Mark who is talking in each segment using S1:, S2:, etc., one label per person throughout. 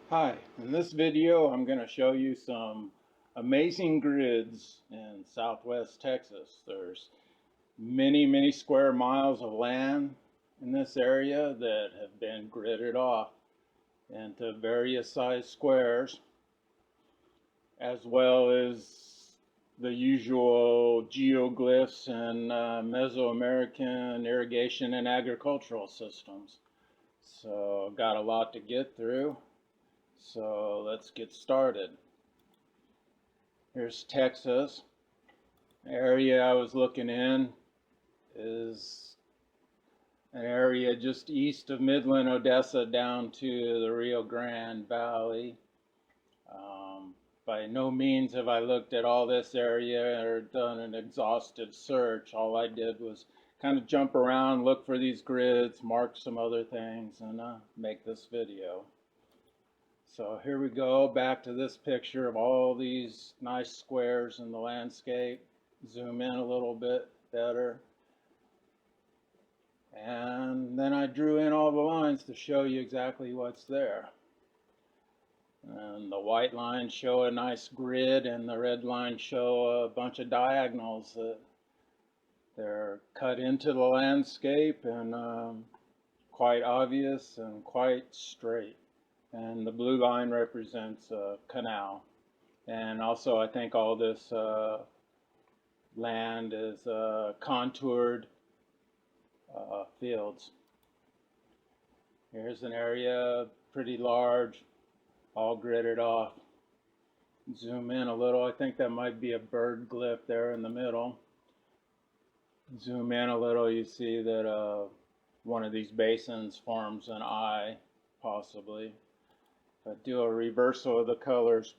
S1: Hi, in this video I'm going to show you some amazing grids in southwest Texas. There's many square miles of land in this area that have been gridded off into various size squares, as well as the usual geoglyphs and Mesoamerican irrigation and agricultural systems. So got a lot to get through. So let's get started. Here's Texas. The area I was looking in is an area just east of Midland, Odessa, down to the Rio Grande Valley. By no means have I looked at all this area or done an exhaustive search. All I did was kind of jump around, look for these grids, mark some other things, and make this video. So here we go, back to this picture of all these nice squares in the landscape. Zoom in a little bit better. And then I drew in all the lines to show you exactly what's there. And the white lines show a nice grid, and the red lines show a bunch of diagonals that they're cut into the landscape and quite obvious and quite straight. And the blue line represents a canal. And also I think all this land is contoured fields. Here's an area pretty large, all gridded off. Zoom in a little. I think that might be a bird glyph there in the middle. Zoom in a little, you see that one of these basins forms an eye, possibly. If I do a reversal of the colors,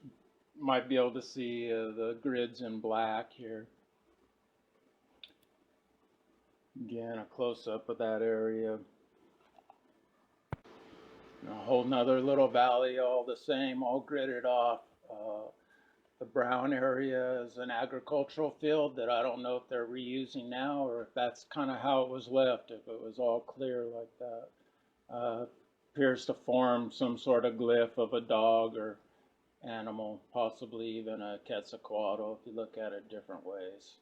S1: might be able to see the grids in black here. Again, a close-up of that area. A whole nother little valley, all the same, all gridded off. The brown area is an agricultural field that I don't know if they're reusing now or if that's kind of how it was left, if it was all clear like that. Appears to form some sort of glyph of a dog or animal, possibly even a quetzalcoatl if you look at it different ways.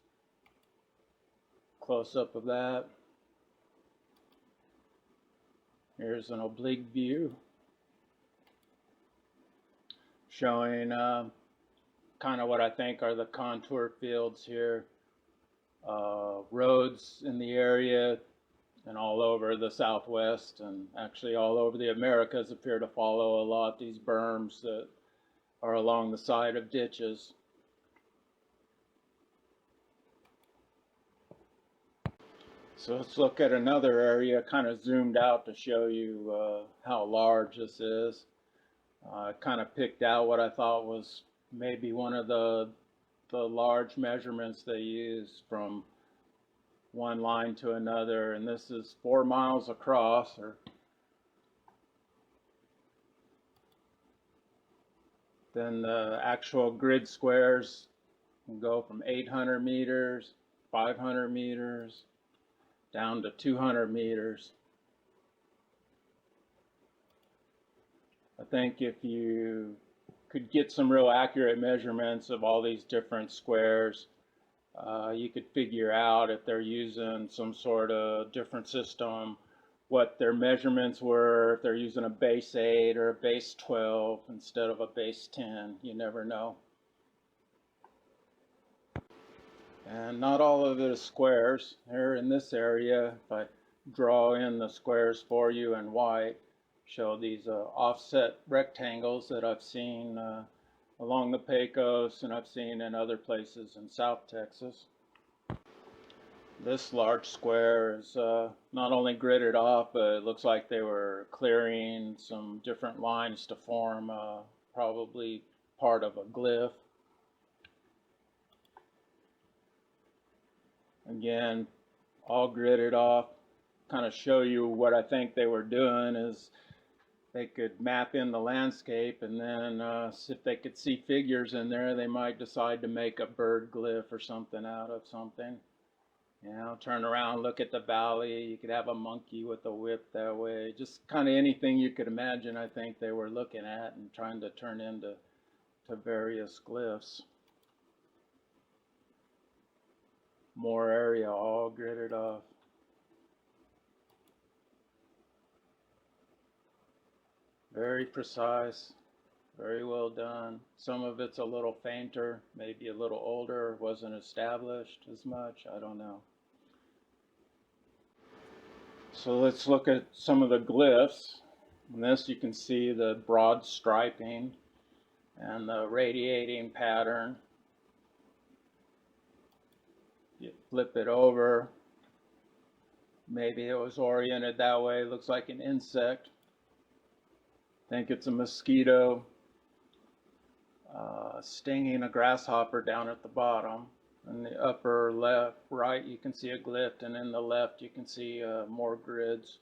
S1: Close up of that. Here's an oblique view showing kind of what I think are the contour fields here. Roads in the area and all over the Southwest and actually all over the Americas appear to follow a lot these berms that are along the side of ditches. So let's look at another area kind of zoomed out to show you how large this is. I kind of picked out what I thought was maybe one of the large measurements they use from one line to another, and this is 4 miles across. Then the actual grid squares can go from 800 meters, 500 meters, down to 200 meters. I think if you could get some real accurate measurements of all these different squares, you could figure out if they're using some sort of different system, what their measurements were, if they're using a base 8 or a base 12 instead of a base 10. You never know. And not all of it is squares. Here in this area, if I draw in the squares for you in white, show these offset rectangles that I've seen along the Pecos and I've seen in other places in South Texas. This large square is not only gridded off, but it looks like they were clearing some different lines to form probably part of a glyph. Again, all gridded off. Kind of show you what I think they were doing is they could map in the landscape, and then if they could see figures in there, they might decide to make a bird glyph or something out of something. You know, turn around, look at the valley. You could have a monkey with a whip that way. Just kind of anything you could imagine, I think they were looking at and trying to turn into various glyphs. More area all gridded off. Very precise, very well done. Some of it's a little fainter, maybe a little older, wasn't established as much, I don't know. So let's look at some of the glyphs. In this you can see the broad striping and the radiating pattern. You flip it over, maybe it was oriented that way, looks like an insect. I think it's a mosquito stinging a grasshopper down at the bottom. In the upper left, right, you can see a glyph, and in the left you can see more grids.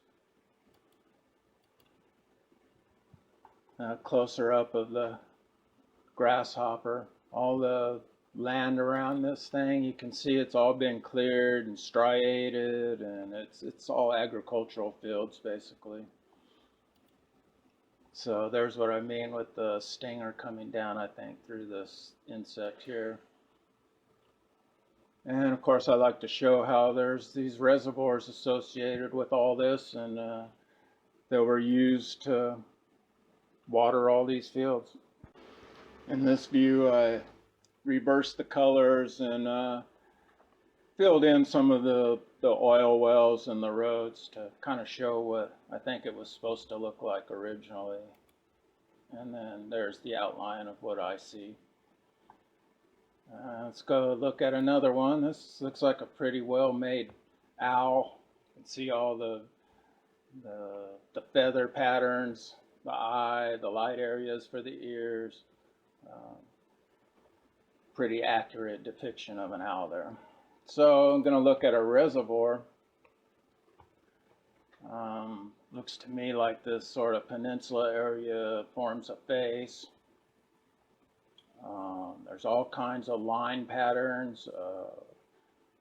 S1: Closer up of the grasshopper. All the land around this thing, you can see it's all been cleared and striated, and it's all agricultural fields basically. So there's what I mean with the stinger coming down, I think, through this insect here. And of course I like to show how there's these reservoirs associated with all this, and that were used to water all these fields. In this view I reversed the colors and filled in some of the oil wells and the roads to kind of show what I think it was supposed to look like originally. And then there's the outline of what I see. Let's go look at another one. This looks like a pretty well-made owl. You can see all the feather patterns, the eye, the light areas for the ears. Pretty accurate depiction of an owl there. So I'm going to look at a reservoir. Looks to me like this sort of peninsula area forms a face. There's all kinds of line patterns.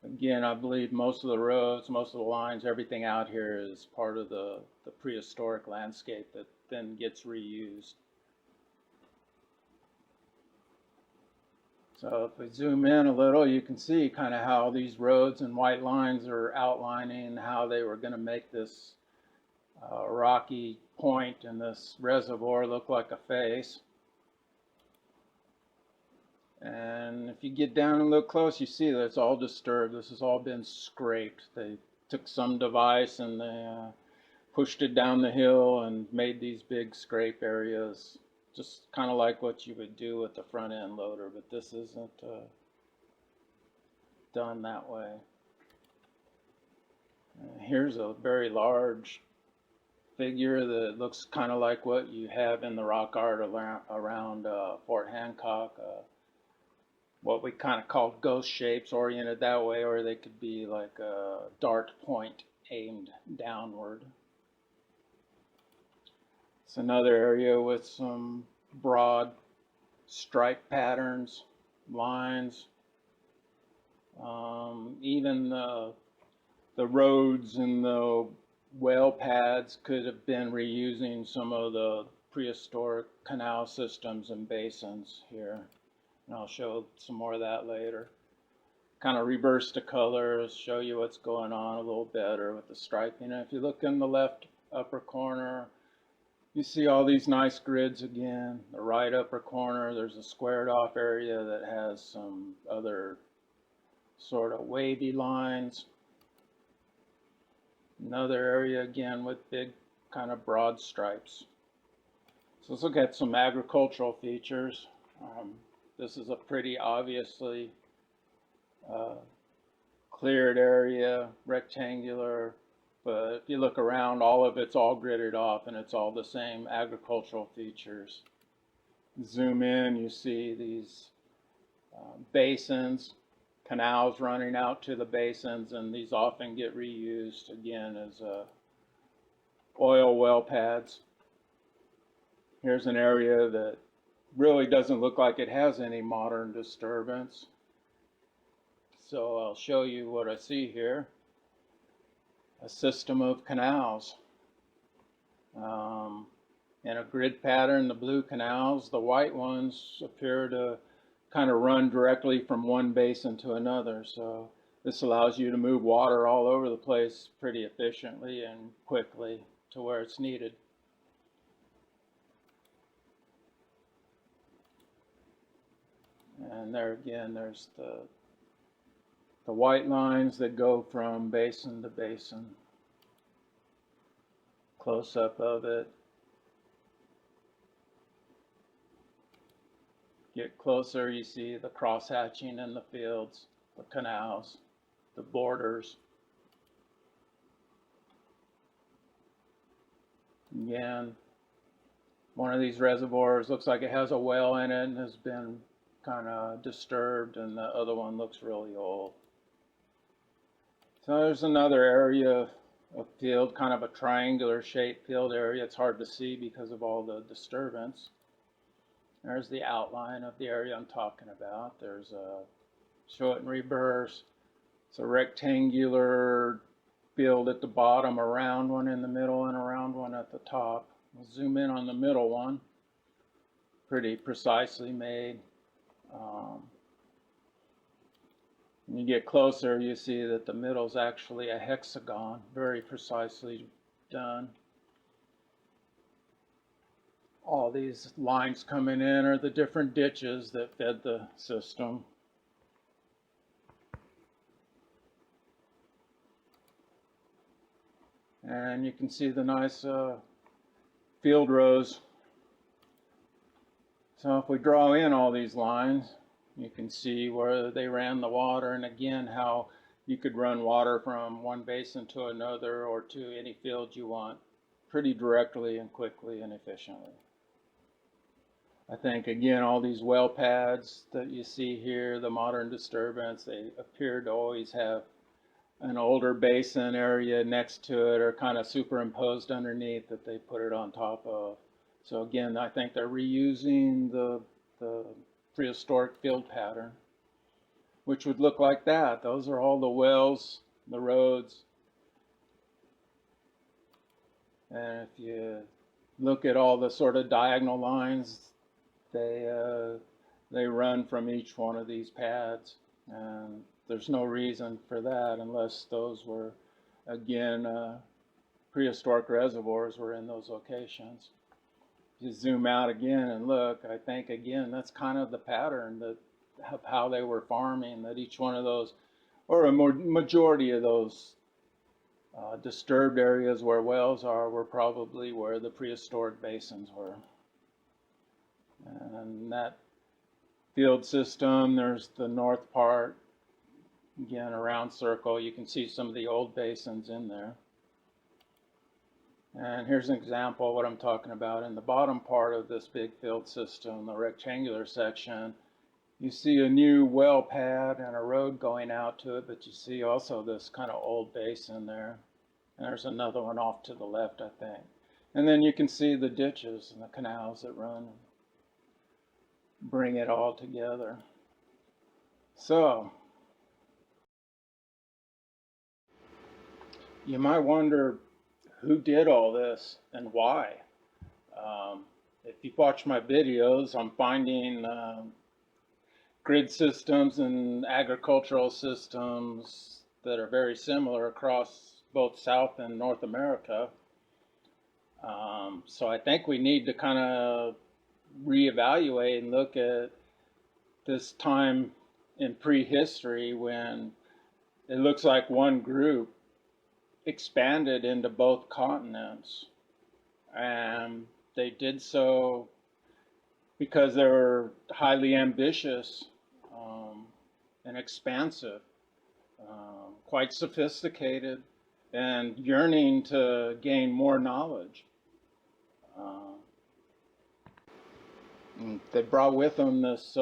S1: Again, I believe most of the roads, most of the lines, everything out here is part of the prehistoric landscape that then gets reused. So if we zoom in a little, you can see kind of how these roads and white lines are outlining how they were going to make this rocky point in this reservoir look like a face. And if you get down and look close, you see that it's all disturbed. This has all been scraped. They took some device and they pushed it down the hill and made these big scrape areas. Just kind of like what you would do with the front end loader, but this isn't done that way. Here's a very large figure that looks kind of like what you have in the rock art around Fort Hancock. What we kind of call ghost shapes, oriented that way, or they could be like a dart point aimed downward. It's another area with some broad stripe patterns, lines. Even the roads and the well pads could have been reusing some of the prehistoric canal systems and basins here. And I'll show some more of that later. Kind of reverse the colors, show you what's going on a little better with the striping. And if you look in the left upper corner, you see all these nice grids again. The right upper corner, there's a squared off area that has some other sort of wavy lines. Another area again with big kind of broad stripes. So let's look at some agricultural features. This is a pretty obviously cleared area, rectangular, but if you look around, all of it's all gridded off and it's all the same agricultural features. Zoom in, you see these basins, canals running out to the basins, and these often get reused again as oil well pads. Here's an area that really doesn't look like it has any modern disturbance. So I'll show you what I see here. A system of canals. In a grid pattern, the blue canals, the white ones appear to kind of run directly from one basin to another. So this allows you to move water all over the place pretty efficiently and quickly to where it's needed. And there again, there's the white lines that go from basin to basin. Close up of it. Get closer, you see the cross-hatching in the fields, the canals, the borders. Again, one of these reservoirs looks like it has a well in it and has been kind of disturbed, and the other one looks really old. So there's another area of field, kind of a triangular shaped field area. It's hard to see because of all the disturbance. There's the outline of the area I'm talking about. There's a, show it in reverse. It's a rectangular field at the bottom, a round one in the middle, and a round one at the top. We'll zoom in on the middle one. Pretty precisely made. When you get closer, you see that the middle is actually a hexagon, very precisely done. All these lines coming in are the different ditches that fed the system. And you can see the nice field rows. So if we draw in all these lines, you can see where they ran the water, and again how you could run water from one basin to another or to any field you want pretty directly and quickly and efficiently. I think again all these well pads that you see here, the modern disturbance, they appear to always have an older basin area next to it or kind of superimposed underneath that they put it on top of. So again, I think they're reusing the prehistoric field pattern, which would look like that. Those are all the wells, the roads. And if you look at all the sort of diagonal lines, they run from each one of these pads. And there's no reason for that unless those were, again, prehistoric reservoirs were in those locations. You zoom out again and look, I think again that's kind of the pattern that of how they were farming, that each one of those, or a majority of those disturbed areas where wells are, were probably where the prehistoric basins were. And that field system, there's the north part, again a round circle. You can see some of the old basins in there. And here's an example of what I'm talking about. In the bottom part of this big field system, the rectangular section, you see a new well pad and a road going out to it, but you see also this kind of old basin there. And there's another one off to the left, I think. And then you can see the ditches and the canals that run, bring it all together. So, you might wonder, who did all this and why? If you've watched my videos, I'm finding grid systems and agricultural systems that are very similar across both South and North America. So I think we need to kind of reevaluate and look at this time in prehistory when it looks like one group expanded into both continents, and they did so because they were highly ambitious and expansive, quite sophisticated, and yearning to gain more knowledge. They brought with them this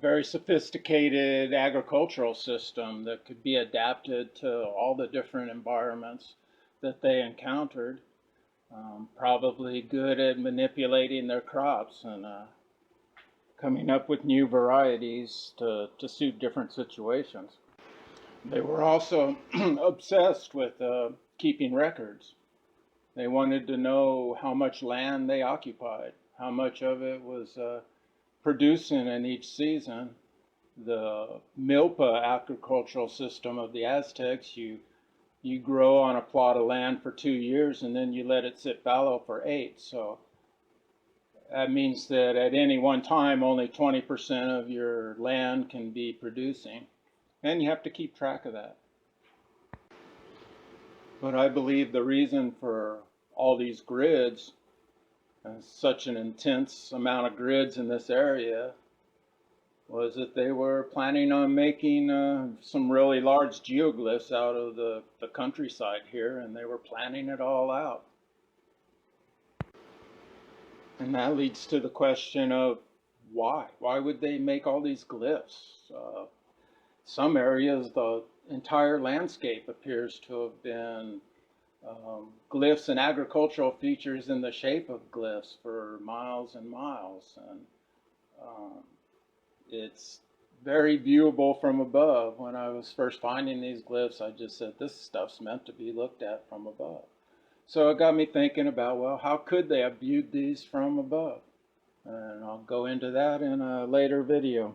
S1: very sophisticated agricultural system that could be adapted to all the different environments that they encountered. Probably good at manipulating their crops and coming up with new varieties to suit different situations. They were also obsessed with keeping records. They wanted to know how much land they occupied, how much of it was producing in each season. The milpa agricultural system of the Aztecs, you grow on a plot of land for 2 years and then you let it sit fallow for 8. So that means that at any one time, only 20% of your land can be producing. And you have to keep track of that. But I believe the reason for all these grids, such an intense amount of grids in this area, was that they were planning on making some really large geoglyphs out of the countryside here, and they were planning it all out. And that leads to the question of why? Why would they make all these glyphs? Some areas, the entire landscape appears to have been glyphs and agricultural features in the shape of glyphs for miles and miles. And it's very viewable from above. When I was first finding these glyphs, I just said, this stuff's meant to be looked at from above. So it got me thinking about, well, how could they have viewed these from above? And I'll go into that in a later video.